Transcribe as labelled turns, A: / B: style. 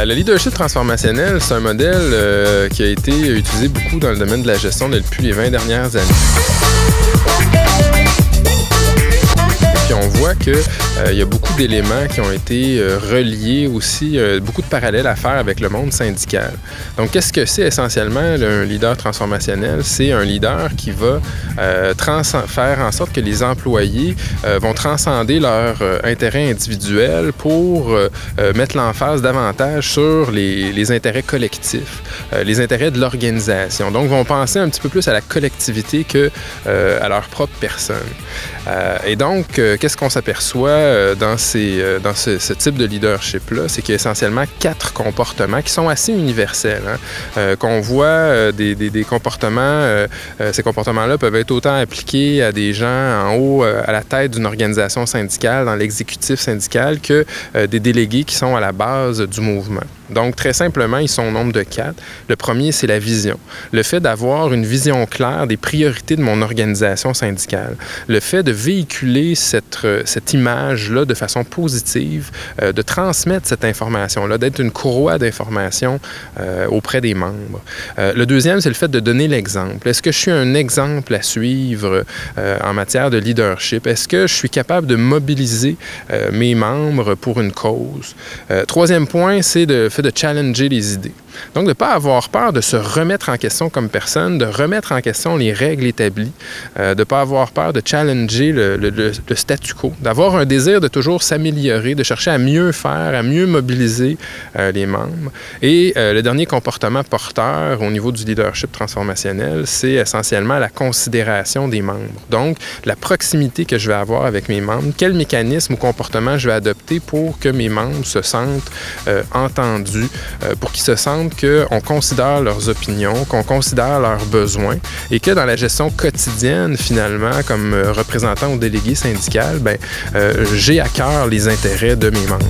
A: Le leadership transformationnel, c'est un modèle qui a été utilisé beaucoup dans le domaine de la gestion depuis les 20 dernières années. Puis on voit qu'il y a beaucoup d'éléments qui ont été reliés aussi, beaucoup de parallèles à faire avec le monde syndical. Donc, qu'est-ce que c'est essentiellement un leader transformationnel? C'est un leader qui va faire en sorte que les employés vont transcender leur intérêt individuel pour mettre l'emphase davantage sur les intérêts collectifs, les intérêts de l'organisation. Donc, vont penser un petit peu plus à la collectivité que à leur propre personne. Et donc, qu'est-ce qu'on s'aperçoit dans ce type de leadership-là? C'est qu'il y a essentiellement 4 comportements qui sont assez universels. Qu'on voit des comportements, ces comportements-là peuvent être autant appliqués à des gens en haut, à la tête d'une organisation syndicale, dans l'exécutif syndical, que des délégués qui sont à la base du mouvement. Donc, très simplement, ils sont au nombre de 4. Le premier, c'est la vision. Le fait d'avoir une vision claire des priorités de mon organisation syndicale. Le fait de véhiculer cette image-là de façon positive, de transmettre cette information-là, d'être une courroie d'information auprès des membres. Le deuxième, c'est le fait de donner l'exemple. Est-ce que je suis un exemple à suivre en matière de leadership? Est-ce que je suis capable de mobiliser mes membres pour une cause? Troisième point, c'est le fait de challenger les idées. Donc, de ne pas avoir peur de se remettre en question comme personne, de remettre en question les règles établies, de ne pas avoir peur de challenger le statu quo, d'avoir un désir de toujours s'améliorer, de chercher à mieux faire, à mieux mobiliser les membres. Et le dernier comportement porteur au niveau du leadership transformationnel, c'est essentiellement la considération des membres. Donc, la proximité que je vais avoir avec mes membres, quel mécanisme ou comportement je vais adopter pour que mes membres se sentent entendus, pour qu'ils se sentent qu'on considère leurs opinions, qu'on considère leurs besoins et que dans la gestion quotidienne, finalement, comme représentant ou délégué syndical, j'ai à cœur les intérêts de mes membres.